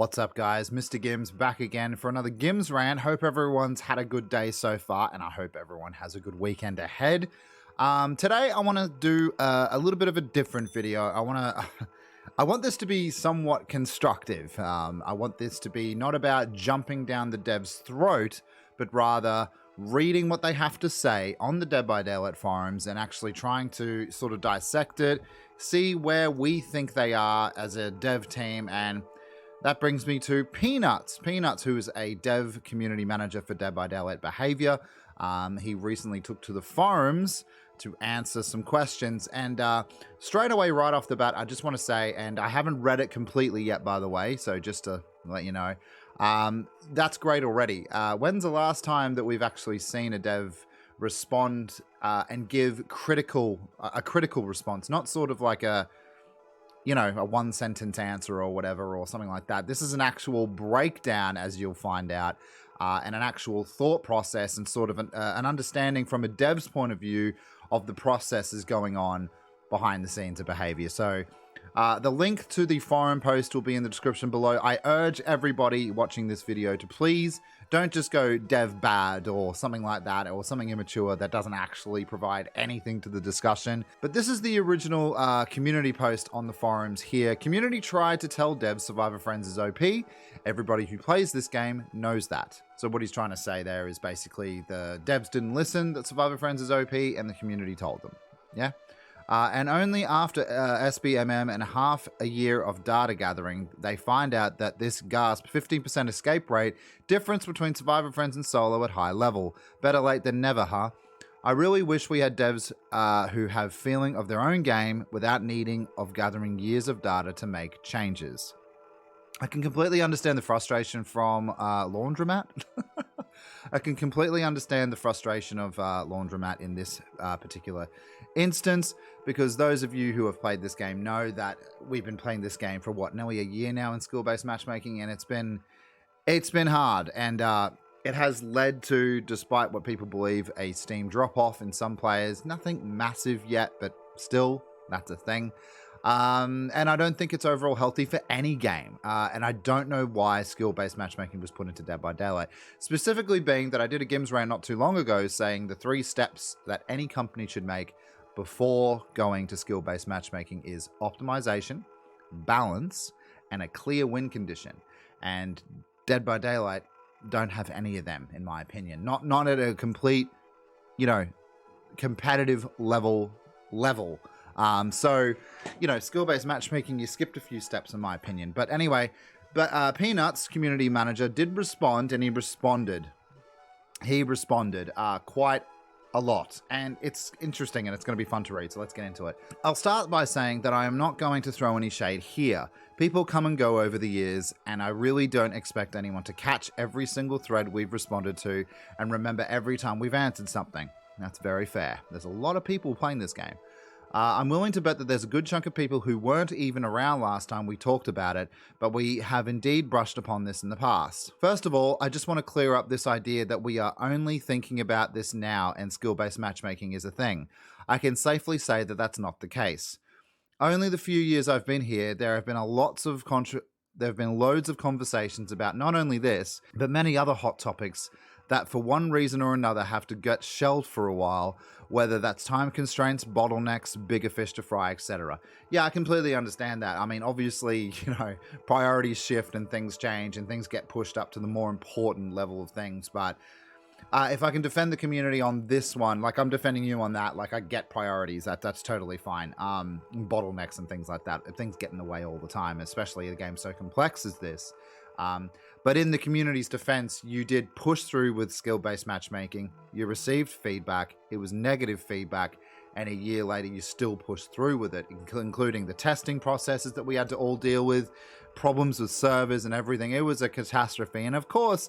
What's up, guys? MrGimms back again for another Gims rant. Hope everyone's had a good day so far, and I hope everyone has a good weekend ahead. Today, I want to do a little bit of a different video. I want this to be somewhat constructive. I want this to be not about jumping down the dev's throat, but rather reading what they have to say on the Dead by Daylight forums and actually trying to sort of dissect it, see where we think they are as a dev team, and that brings me to Peanits. Peanits, who is a dev community manager for Dead by Daylight Behavior. He recently took to the forums to answer some questions. And straight away, right off the bat, I just want to say, and I haven't read it completely yet, by the way, so just to let you know, that's great already. When's the last time that we've actually seen a dev respond and give a critical response? Not sort of like a one sentence answer or whatever or something like that. This is an actual breakdown, as you'll find out, and an actual thought process and sort of an understanding from a dev's point of view of the processes going on behind the scenes of behavior. So the link to the forum post will be in the description below. I urge everybody watching this video to please don't just go dev bad or something like that, or something immature that doesn't actually provide anything to the discussion. But this is the original community post on the forums here. Community tried to tell devs Survivor Friends is OP. Everybody who plays this game knows that. So what he's trying to say there is basically the devs didn't listen that Survivor Friends is OP and the community told them. Yeah? And only after SBMM and half a year of data gathering, they find out that this gasp 15% escape rate difference between Survivor Friends and solo at high level. Better late than never, huh? I really wish we had devs who have feeling of their own game without needing of gathering years of data to make changes. I can completely understand the frustration from Laundromat. I can completely understand the frustration of Laundromat in this particular instance, because those of you who have played this game know that we've been playing this game for what, nearly a year now in skill-based matchmaking, and it's been hard, and it has led to, despite what people believe, a Steam drop-off in some players. Nothing massive yet, but still, that's a thing. And I don't think it's overall healthy for any game. And I don't know why skill-based matchmaking was put into Dead by Daylight. Specifically being that I did a Gims rant not too long ago saying the 3 steps that any company should make before going to skill-based matchmaking is optimization, balance, and a clear win condition. And Dead by Daylight don't have any of them, in my opinion. Not at a complete, competitive level. So, skill-based matchmaking, you skipped a few steps in my opinion. But anyway, Peanits, community manager, did respond, and he responded quite a lot. And it's interesting, and it's going to be fun to read, so let's get into it. I'll start by saying that I am not going to throw any shade here. People come and go over the years, and I really don't expect anyone to catch every single thread we've responded to and remember every time we've answered something. That's very fair. There's a lot of people playing this game. I'm willing to bet that there's a good chunk of people who weren't even around last time we talked about it, but we have indeed brushed upon this in the past. First of all, I just want to clear up this idea that we are only thinking about this now and skill-based matchmaking is a thing. I can safely say that that's not the case. Only the few years I've been here, there have been loads of conversations about not only this, but many other hot topics that for one reason or another have to get shelved for a while, whether that's time constraints, bottlenecks, bigger fish to fry, etc. Yeah, I completely understand that. I mean, obviously, priorities shift and things change and things get pushed up to the more important level of things. But if I can defend the community on this one, like I'm defending you on that, like I get priorities, that's totally fine. Bottlenecks and things like that, things get in the way all the time, especially a game so complex as this. But in the community's defense, you did push through with skill-based matchmaking. You received feedback. It was negative feedback. And a year later, you still pushed through with it, including the testing processes that we had to all deal with, problems with servers and everything. It was a catastrophe. And of course,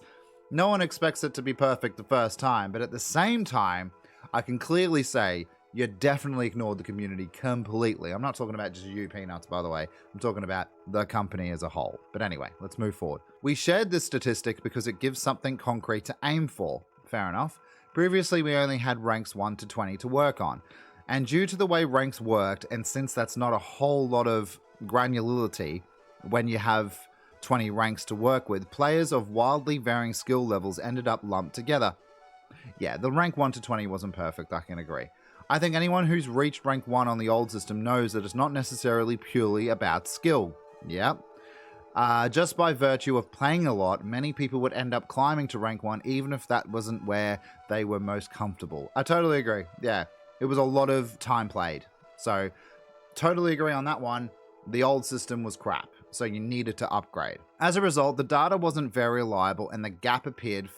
no one expects it to be perfect the first time. But at the same time, I can clearly say you definitely ignored the community completely. I'm not talking about just you, Peanits, by the way. I'm talking about the company as a whole. But anyway, let's move forward. We shared this statistic because it gives something concrete to aim for. Fair enough. Previously, we only had ranks 1 to 20 to work on. And due to the way ranks worked, and since that's not a whole lot of granularity when you have 20 ranks to work with, players of wildly varying skill levels ended up lumped together. Yeah, the rank 1 to 20 wasn't perfect, I can agree. I think anyone who's reached rank 1 on the old system knows that it's not necessarily purely about skill. Yep. Just by virtue of playing a lot, many people would end up climbing to rank 1 even if that wasn't where they were most comfortable. I totally agree. Yeah, it was a lot of time played. So, totally agree on that one. The old system was crap, so you needed to upgrade. As a result, the data wasn't very reliable and the gap appeared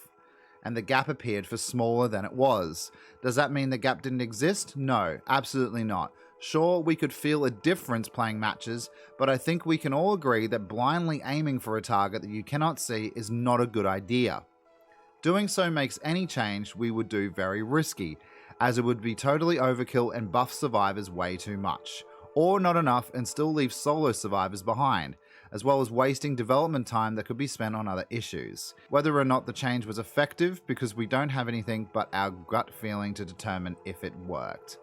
for smaller than it was. Does that mean the gap didn't exist? No, absolutely not. Sure, we could feel a difference playing matches, but I think we can all agree that blindly aiming for a target that you cannot see is not a good idea. Doing so makes any change we would do very risky, as it would be totally overkill and buff survivors way too much, or not enough and still leave solo survivors behind, as well as wasting development time that could be spent on other issues. Whether or not the change was effective, because we don't have anything but our gut feeling to determine if it worked.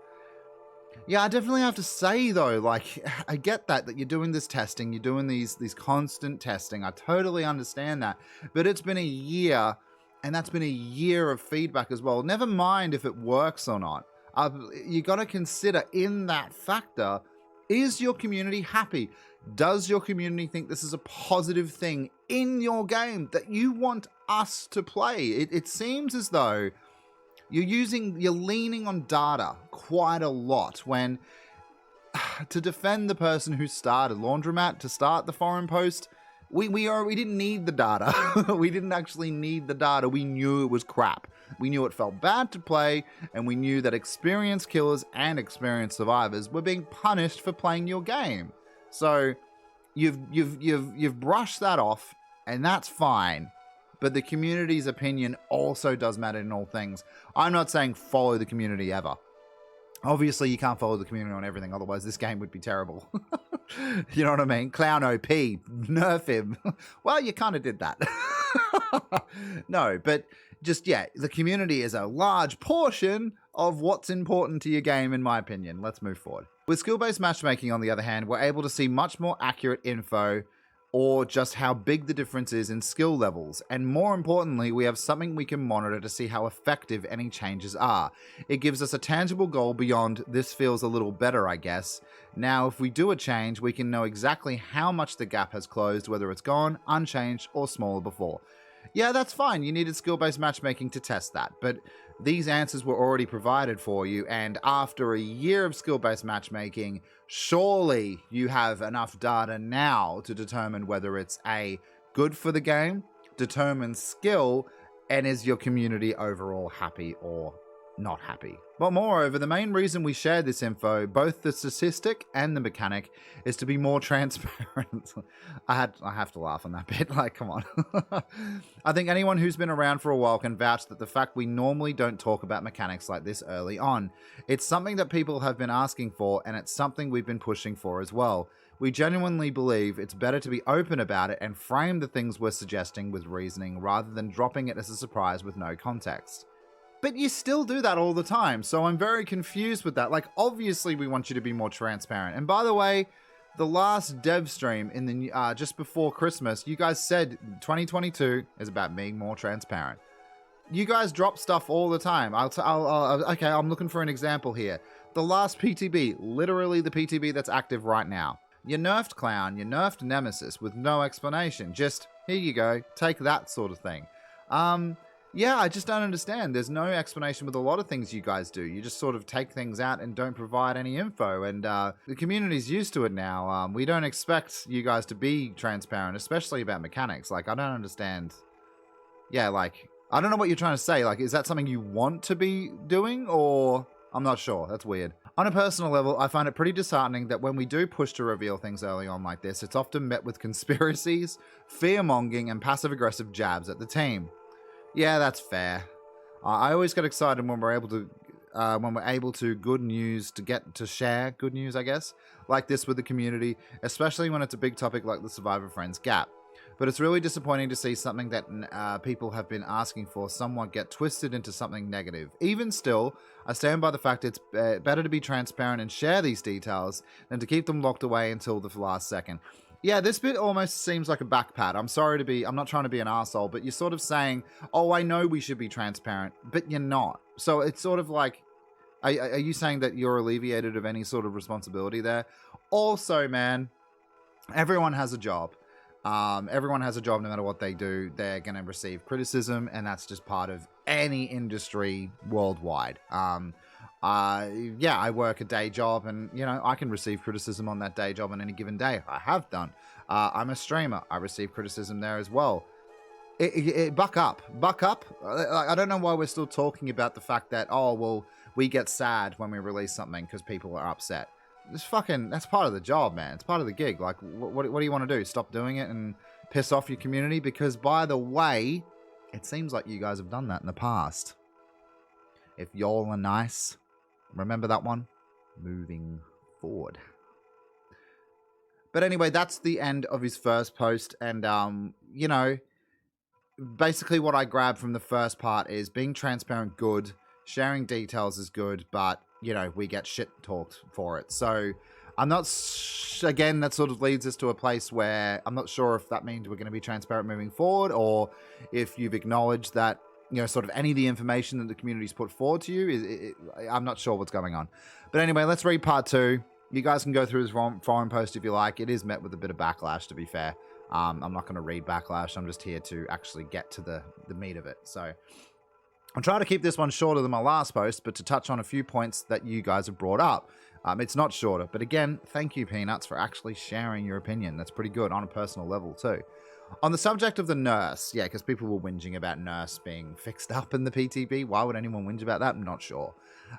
Yeah, I definitely have to say though, like, I get that you're doing this testing, you're doing these constant testing. I totally understand that, but it's been a year, and that's been a year of feedback as well. Never mind if it works or not. You got to consider in that factor, is your community happy? Does your community think this is a positive thing in your game that you want us to play? It seems as though you're leaning on data quite a lot when to defend the person who started Laundromat, to start the forum post, we didn't need the data. We didn't actually need the data. We knew it was crap. We knew it felt bad to play, and we knew that experienced killers and experienced survivors were being punished for playing your game. So you've brushed that off, and that's fine. But the community's opinion also does matter in all things. I'm not saying follow the community ever. Obviously, you can't follow the community on everything, otherwise this game would be terrible. You know what I mean? Clown OP, nerf him. Well, you kind of did that. No, but just, yeah, the community is a large portion of what's important to your game, in my opinion. Let's move forward. With skill-based matchmaking, on the other hand, we're able to see much more accurate info or just how big the difference is in skill levels. And more importantly, we have something we can monitor to see how effective any changes are. It gives us a tangible goal beyond this feels a little better, I guess. Now, if we do a change, we can know exactly how much the gap has closed, whether it's gone, unchanged, or smaller before. Yeah, that's fine. You needed skill-based matchmaking to test that, but these answers were already provided for you, and after a year of skill-based matchmaking, surely you have enough data now to determine whether it's A, good for the game, determine skill, and is your community overall happy or not happy. But moreover, the main reason we share this info, both the statistic and the mechanic, is to be more transparent. I have to laugh on that bit, like, come on. I think anyone who's been around for a while can vouch that the fact we normally don't talk about mechanics like this early on. It's something that people have been asking for, and it's something we've been pushing for as well. We genuinely believe it's better to be open about it and frame the things we're suggesting with reasoning rather than dropping it as a surprise with no context. But you still do that all the time, so I'm very confused with that. Like, obviously we want you to be more transparent. And by the way, the last dev stream in the just before Christmas, you guys said 2022 is about being more transparent. You guys drop stuff all the time. Okay, I'm looking for an example here. The last PTB, literally the PTB that's active right now. You nerfed Clown, you nerfed Nemesis with no explanation. Just, here you go, take that sort of thing. Yeah, I just don't understand. There's no explanation with a lot of things you guys do. You just sort of take things out and don't provide any info. And the community's used to it now. We don't expect you guys to be transparent, especially about mechanics. Like, I don't understand. Yeah, like, I don't know what you're trying to say. Like, is that something you want to be doing? Or I'm not sure. That's weird. On a personal level, I find it pretty disheartening that when we do push to reveal things early on like this, it's often met with conspiracies, fear-mongering, and passive-aggressive jabs at the team. Yeah, that's fair. I always get excited when we're able to good news to get to share good news, I guess, like this with the community, especially when it's a big topic like the Survivor Friends gap. But it's really disappointing to see something that people have been asking for somewhat get twisted into something negative. Even still, I stand by the fact it's better to be transparent and share these details than to keep them locked away until the last second. Yeah, this bit almost seems like a backpat. I'm not trying to be an arsehole, but you're sort of saying, oh, I know we should be transparent, but you're not. So it's sort of like, are you saying that you're alleviated of any sort of responsibility there? Also, man, everyone has a job. Everyone has a job no matter what they do. They're going to receive criticism, and that's just part of any industry worldwide. Yeah, I work a day job, and I can receive criticism on that day job on any given day. I have done. I'm a streamer. I receive criticism there as well. Buck up. I don't know why we're still talking about the fact that, oh, well, we get sad when we release something because people are upset. That's part of the job, man. It's part of the gig. Like, what do you want to do? Stop doing it and piss off your community? Because, by the way, it seems like you guys have done that in the past. If y'all are nice, remember that one? Moving forward. But anyway, that's the end of his first post. And, basically what I grabbed from the first part is being transparent, good. Sharing details is good, but, we get shit talked for it. So I'm not, again, that sort of leads us to a place where I'm not sure if that means we're going to be transparent moving forward, or if you've acknowledged that, sort of any of the information that the community's put forward to you. I'm not sure what's going on. But anyway, let's read part 2. You guys can go through this forum post if you like. It is met with a bit of backlash, to be fair. I'm not going to read backlash. I'm just here to actually get to the meat of it. So I'll try to keep this one shorter than my last post, but to touch on a few points that you guys have brought up. It's not shorter, but again, thank you, Peanuts, for actually sharing your opinion. That's pretty good on a personal level too. On the subject of the nurse, yeah, because people were whinging about nurse being fixed up in the PTB. Why would anyone whinge about that? I'm not sure.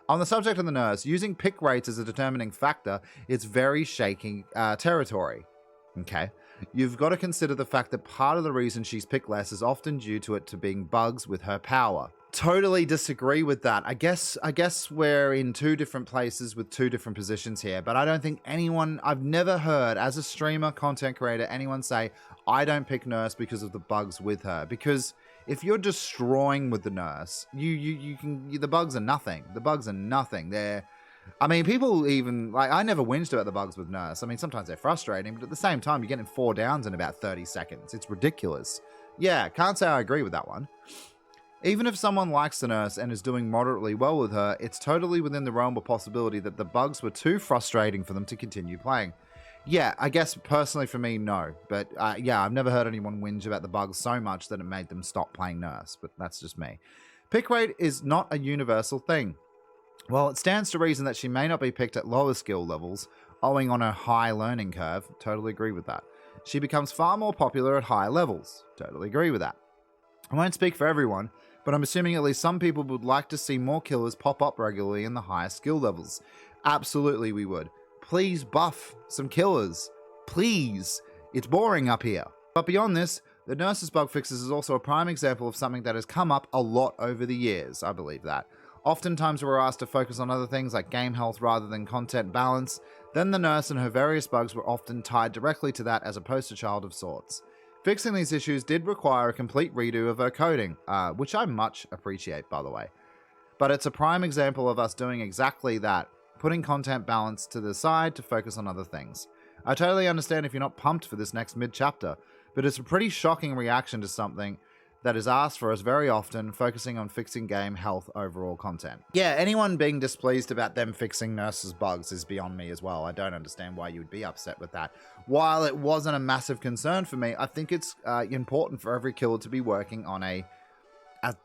On the subject of the nurse, using pick rates as a determining factor, it's very shaky territory. Okay. You've got to consider the fact that part of the reason she's picked less is often due to it to being bugs with her power. Totally disagree with that. I guess we're in two different places with two different positions here, but I don't think I've never heard as a streamer, content creator, anyone say, I don't pick nurse because of the bugs with her. Because if you're destroying with the nurse, the bugs are nothing. The bugs are nothing. People even, I never whinged about the bugs with nurse. Sometimes they're frustrating, but at the same time, you're getting 4 downs in about 30 seconds. It's ridiculous. Yeah, can't say I agree with that one. Even if someone likes the nurse and is doing moderately well with her, it's totally within the realm of possibility that the bugs were too frustrating for them to continue playing. Yeah, I guess personally for me, no. But yeah, I've never heard anyone whinge about the bugs so much that it made them stop playing nurse, but that's just me. Pick rate is not a universal thing. Well, it stands to reason that she may not be picked at lower skill levels, owing on her high learning curve. Totally agree with that. She becomes far more popular at higher levels. Totally agree with that. I won't speak for everyone, but I'm assuming at least some people would like to see more killers pop up regularly in the higher skill levels. Absolutely we would. Please buff some killers. Please. It's boring up here. But beyond this, the nurse's bug fixes is also a prime example of something that has come up a lot over the years. I believe that. Oftentimes we're asked to focus on other things like game health rather than content balance. Then the nurse and her various bugs were often tied directly to that as a poster child of sorts. Fixing these issues did require a complete redo of her coding, which I much appreciate, by the way. But it's a prime example of us doing exactly that, putting content balance to the side to focus on other things. I totally understand if you're not pumped for this next mid-chapter, but it's a pretty shocking reaction to something that is asked for us very often, focusing on fixing game health overall content. Yeah, anyone being displeased about them fixing nurses' bugs is beyond me as well. I don't understand why you would be upset with that. While it wasn't a massive concern for me, I think it's important for every killer to be working on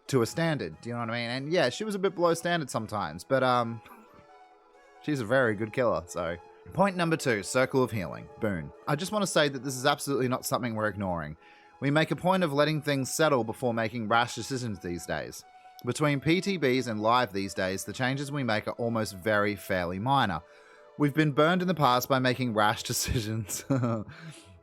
to a standard. Do you know what I mean? And yeah, she was a bit below standard sometimes, but she's a very good killer, so. Point number 2, Circle of Healing. Boon. I just want to say that this is absolutely not something we're ignoring. We make a point of letting things settle before making rash decisions these days. Between PTBs and live these days, the changes we make are almost fairly minor. We've been burned in the past by making rash decisions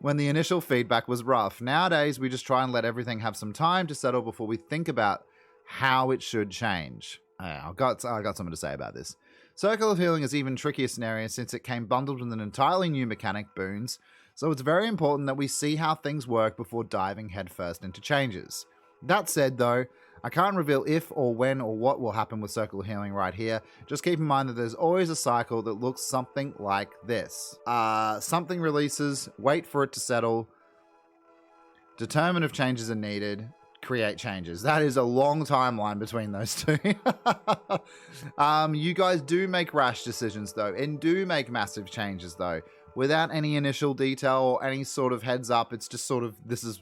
when the initial feedback was rough. Nowadays, we just try and let everything have some time to settle before we think about how it should change. I got something to say about this. Circle of Healing is even trickier scenario since it came bundled with an entirely new mechanic, boons, so it's very important that we see how things work before diving headfirst into changes. That said though, I can't reveal if or when or what will happen with circular healing right here. Just keep in mind that there's always a cycle that looks something like this. Something releases, wait for it to settle, determine if changes are needed, create changes. That is a long timeline between those two. You guys do make rash decisions though, and do make massive changes though, without any initial detail or any sort of heads up. It's just sort of, this is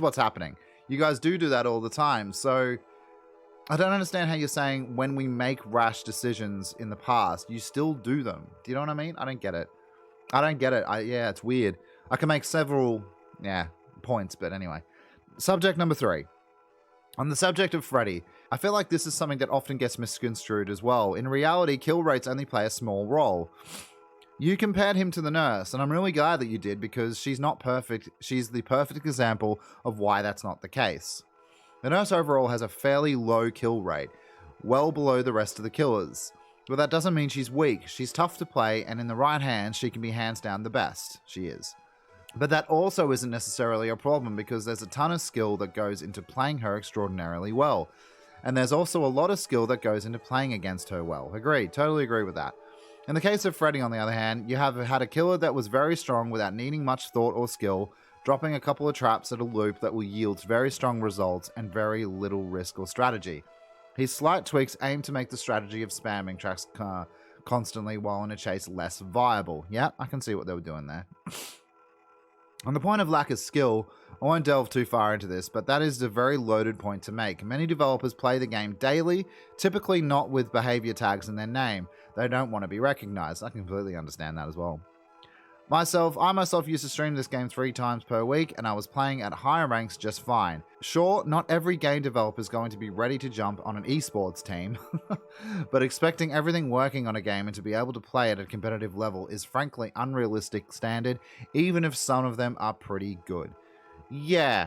what's happening. You guys do that all the time. So I don't understand how you're saying when we make rash decisions in the past, you still do them. Do you know what I mean? I don't get it. Yeah, it's weird. I can make several, points, but anyway. Subject number 3. On the subject of Freddy, I feel like this is something that often gets misconstrued as well. In reality, kill rates only play a small role. You compared him to the nurse, and I'm really glad that you did, because she's not perfect. She's the perfect example of why that's not the case. The nurse overall has a fairly low kill rate, well below the rest of the killers. But that doesn't mean she's weak. She's tough to play, and in the right hands, she can be hands down the best. She is. But that also isn't necessarily a problem, because there's a ton of skill that goes into playing her extraordinarily well. And there's also a lot of skill that goes into playing against her well. Agreed. Totally agree with that. In the case of Freddy, on the other hand, you have had a killer that was very strong without needing much thought or skill, dropping a couple of traps at a loop that will yield very strong results and very little risk or strategy. His slight tweaks aim to make the strategy of spamming tracks constantly while in a chase less viable. Yeah, I can see what they were doing there. On the point of lack of skill, I won't delve too far into this, but that is a very loaded point to make. Many developers play the game daily, typically not with behavior tags in their name. They don't want to be recognized. I completely understand that as well. I myself used to stream this game 3 times per week, and I was playing at higher ranks just fine. Sure, not every game developer is going to be ready to jump on an esports team, but expecting everything working on a game and to be able to play at a competitive level is frankly unrealistic standard, even if some of them are pretty good. Yeah.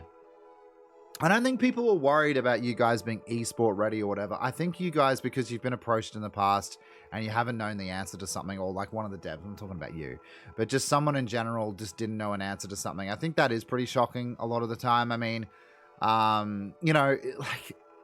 I don't think people are worried about you guys being esport ready or whatever. I think you guys, because you've been approached in the past and you haven't known the answer to something, or like one of the devs, I'm talking about you, but just someone in general just didn't know an answer to something. I think that is pretty shocking a lot of the time. I mean, you know,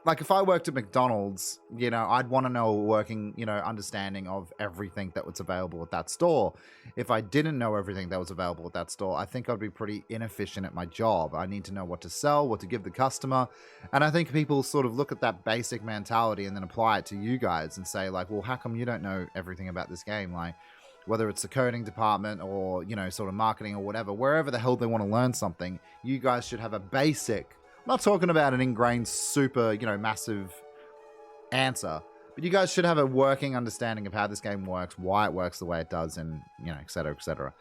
like if I worked at McDonald's, you know, I'd want to know a working, you know, understanding of everything that was available at that store. If I didn't know everything that was available at that store, I think I'd be pretty inefficient at my job. I need to know what to sell, what to give the customer. And I think people sort of look at that basic mentality and then apply it to you guys and say like, well, how come you don't know everything about this game? Like, whether it's the coding department or, you know, sort of marketing or whatever, wherever the hell they want to learn something, you guys should have a basic, I'm not talking about an ingrained super, you know, massive answer, but you guys should have a working understanding of how this game works, why it works the way it does, and, you know, et cetera, et cetera.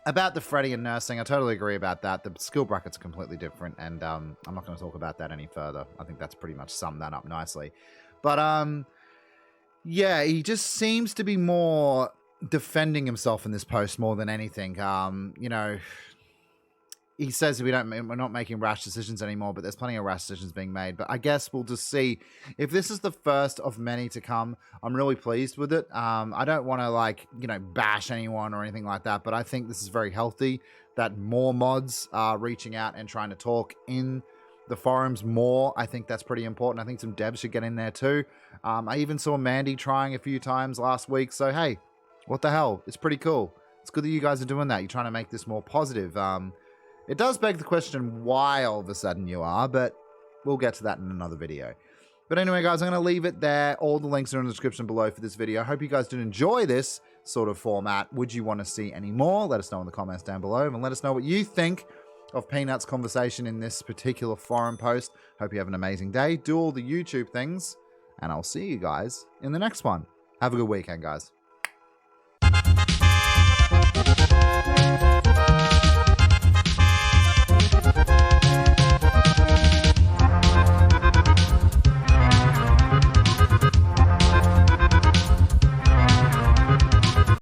About the Freddy and nursing, I totally agree about that. The skill brackets are completely different, and I'm not going to talk about that any further. I think that's pretty much summed that up nicely. But, yeah, he just seems to be more defending himself in this post more than anything. You know, he says we're not making rash decisions anymore, but there's plenty of rash decisions being made. But I guess we'll just see. If this is the first of many to come, I'm really pleased with it. I don't want to, like, you know, bash anyone or anything like that, but I think this is very healthy that more mods are reaching out and trying to talk in the forums more. I think that's pretty important. I think some devs should get in there too. I even saw Mandy trying a few times last week. So, hey, what the hell? It's pretty cool. It's good that you guys are doing that. You're trying to make this more positive. It does beg the question why all of a sudden you are, but we'll get to that in another video. But anyway, guys, I'm going to leave it there. All the links are in the description below for this video. I hope you guys did enjoy this sort of format. Would you want to see any more? Let us know in the comments down below, and let us know what you think of Peanut's conversation in this particular forum post. Hope you have an amazing day. Do all the YouTube things, and I'll see you guys in the next one. Have a good weekend, guys.